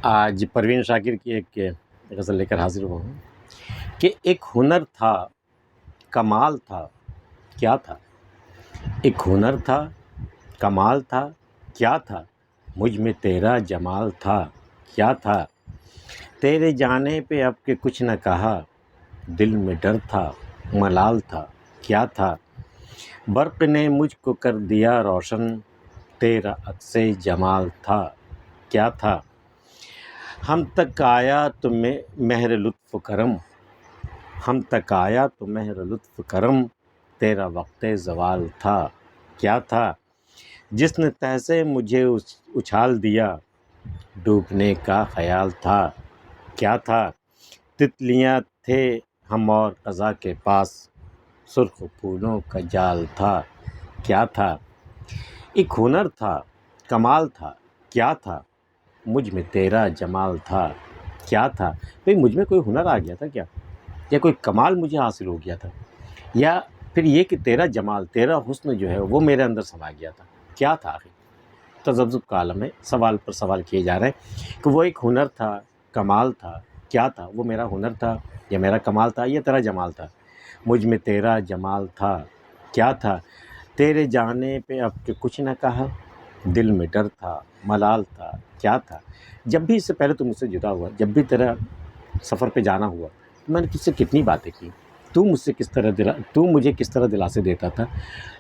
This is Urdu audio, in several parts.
آج پروین شاکر کی ایک غزل لے کر حاضر ہوا ہوں کہ ایک ہنر تھا، کمال تھا، کیا تھا؟ ایک ہنر تھا، کمال تھا، کیا تھا؟ مجھ میں تیرا جمال تھا، کیا تھا؟ تیرے جانے پہ اب کہ کچھ نہ کہا، دل میں ڈر تھا، ملال تھا، کیا تھا؟ برق نے مجھ کو کر دیا روشن، تیرا عکس جمال تھا، کیا تھا؟ ہم تک آیا تو مہر لطف و کرم، ہم تک آیا تو مہر لطف کرم، تیرا وقت زوال تھا، کیا تھا؟ جس نے تہ سے مجھے اچھال دیا، ڈوبنے کا خیال تھا، کیا تھا؟ تتلیاں تھے ہم اور قضا کے پاس، سرخ پھولوں کا جال تھا، کیا تھا؟ ایک ہنر تھا، کمال تھا، کیا تھا؟ مجھ میں تیرا جمال تھا، کیا تھا؟ بھئی مجھ میں کوئی ہنر آ گیا تھا کیا؟ یا کوئی کمال مجھے حاصل ہو گیا تھا؟ یا پھر یہ کہ تیرا جمال، تیرا حسن جو ہے وہ میرے اندر سما گیا تھا؟ کیا تھا آخر؟ تذبذب کا عالم ہے، سوال پر سوال کیے جا رہے ہیں کہ وہ ایک ہنر تھا، کمال تھا، کیا تھا؟ وہ میرا ہنر تھا یا میرا کمال تھا یا تیرا جمال تھا؟ مجھ میں تیرا جمال تھا، کیا تھا؟ تیرے جانے پہ اب کہ کچھ نہ کہا، دل میں ڈر تھا، ملال تھا، کیا تھا؟ جب بھی اس سے پہلے تو مجھ سے جدا ہوا، جب بھی تیرا سفر پہ جانا ہوا، میں نے تجھ سے کتنی باتیں کی، تو مجھے کس طرح دلاسے دیتا تھا،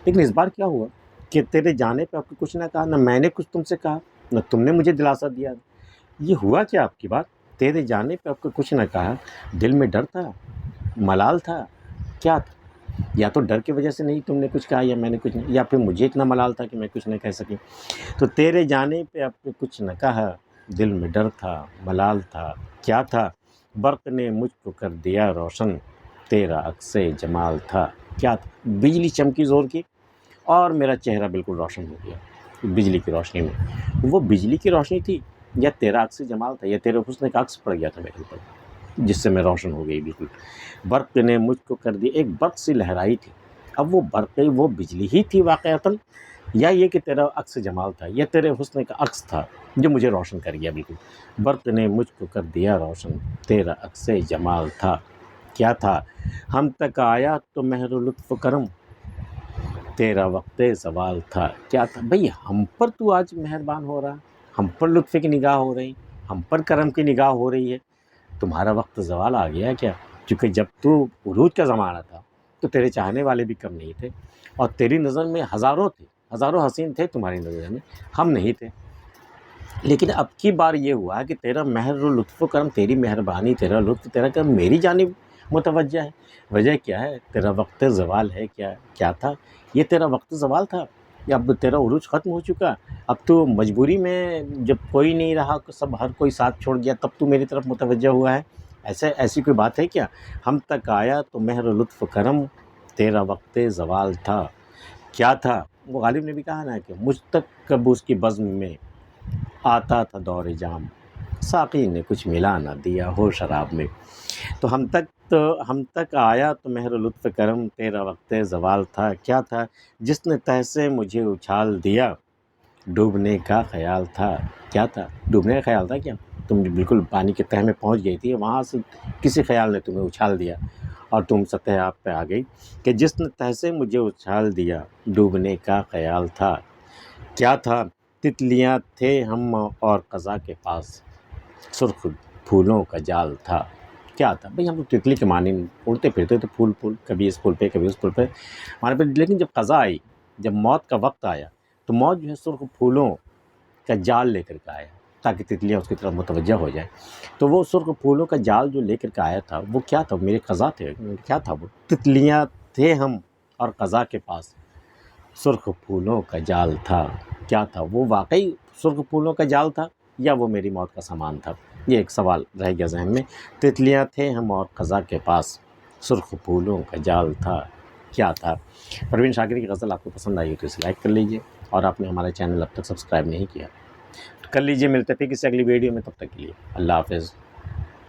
لیکن اس بار کیا ہوا کہ تیرے جانے پہ آپ کو کچھ نہ کہا، نہ میں نے کچھ تم سے کہا، نہ تم نے مجھے دلاسا دیا۔ یہ ہوا کیا آپ کی بات؟ تیرے جانے پہ آپ کو کچھ نہ کہا، دل میں ڈر تھا، ملال تھا، کیا تھا؟ یا تو ڈر کی وجہ سے نہیں تم نے کچھ کہا یا میں نے کچھ نہیں، یا پھر مجھے اتنا ملال تھا کہ میں کچھ نہ کہہ سکی۔ تو تیرے جانے پہ اب نے کچھ نہ کہا، دل میں ڈر تھا، ملال تھا، کیا تھا؟ برق نے مجھ کو کر دیا روشن، تیرا عکس جمال تھا، کیا تھا؟ بجلی چمکی زور کی اور میرا چہرہ بالکل روشن ہو گیا بجلی کی روشنی میں۔ وہ بجلی کی روشنی تھی یا تیرا عکس جمال تھا یا تیرے حسن کا عکس پڑ گیا تھا میرے اوپر، جس سے میں روشن ہو گئی بالکل۔ برق نے مجھ کو کر دی، ایک برق سی لہرائی تھی۔ اب وہ برق وہ بجلی ہی تھی واقعتاً، یا یہ کہ تیرا عکس جمال تھا یا تیرے حسن کا عکس تھا جو مجھے روشن کر گیا بالکل۔ برق نے مجھ کو کر دیا روشن، تیرا عکس جمال تھا، کیا تھا؟ ہم تک آیا تو مہر لطف کرم، تیرا وقت زوال تھا، کیا تھا؟ بھئی ہم پر تو آج مہربان ہو رہا، ہم پر لطف کی نگاہ ہو رہی، ہم پر کرم کی نگاہ ہو رہی ہے، تمہارا وقت زوال آ گیا کیا؟ کیونکہ جب تو عروج کا زمانہ تھا تو تیرے چاہنے والے بھی کم نہیں تھے، اور تیری نظر میں ہزاروں تھے، ہزاروں حسین تھے تمہاری نظر میں، ہم نہیں تھے۔ لیکن اب کی بار یہ ہوا کہ تیرا مہر و لطف و کرم، تیری مہربانی، تیرا لطف، تیرا کرم میری جانب متوجہ ہے۔ وجہ کیا ہے؟ تیرا وقت زوال ہے، کیا تھا؟ یہ تیرا وقت زوال تھا یا اب تیرا عروج ختم ہو چکا؟ اب تو مجبوری میں جب کوئی نہیں رہا، ہر کوئی ساتھ چھوڑ گیا، تب تو میری طرف متوجہ ہوا ہے؟ ایسی کوئی بات ہے کیا؟ ہم تک آیا تو مہر و لطف کرم، تیرا وقت زوال تھا، کیا تھا؟ وہ غالب نے بھی کہا نا کہ مجھ تک کب اس کی بزم میں آتا تھا دور جام، ساقی نے کچھ ملا نہ دیا ہو شراب میں۔ تو ہم تک آیا تو مہر لطف کرم، تیرا وقت زوال تھا، کیا تھا؟ جس نے تہ سے مجھے اچھال دیا، ڈوبنے کا خیال تھا، کیا تھا؟ ڈوبنے کا خیال تھا کیا؟ تم بالکل پانی کے تہ میں پہنچ گئی تھی، وہاں سے کسی خیال نے تمہیں اچھال دیا اور تم سطح آب پہ آ گئی کہ جس نے تہ سے مجھے اچھال دیا، ڈوبنے کا خیال تھا، کیا تھا؟ تتلیاں تھے ہم اور قضا کے پاس، سرخ پھولوں کا جال تھا، کیا تھا؟ بھئی ہم لوگ تتلی کے معنی اڑتے پھرتے تو پھول کبھی اس پھول پہ کبھی اس پھول پہ ہمارے پہ، لیکن جب قضا آئی، جب موت کا وقت آیا تو موت جو ہے سرخ پھولوں کا جال لے کر کے آیا تاکہ تتلیاں اس کی طرف متوجہ ہو جائیں۔ تو وہ سرخ پھولوں کا جال جو لے کر کے آیا تھا وہ کیا تھا؟ میرے قضا تھے، کیا تھا وہ؟ تتلیاں تھے ہم اور قضا کے پاس، سرخ پھولوں کا جال تھا، کیا تھا؟ وہ واقعی سرخ پھولوں کا جال تھا یا وہ میری موت کا سامان تھا؟ یہ ایک سوال رہ گیا ذہن میں۔ تتلیاں تھے ہم اور قضا کے پاس، سرخ پھولوں کا جال تھا، کیا تھا؟ پروین شاکر کی غزل آپ کو پسند آئی ہو تو اسے لائک کر لیجئے، اور آپ نے ہمارا چینل اب تک سبسکرائب نہیں کیا تو کر لیجئے۔ ملتے پھر کسی اگلی ویڈیو میں، تب تک کے لیے اللہ حافظ۔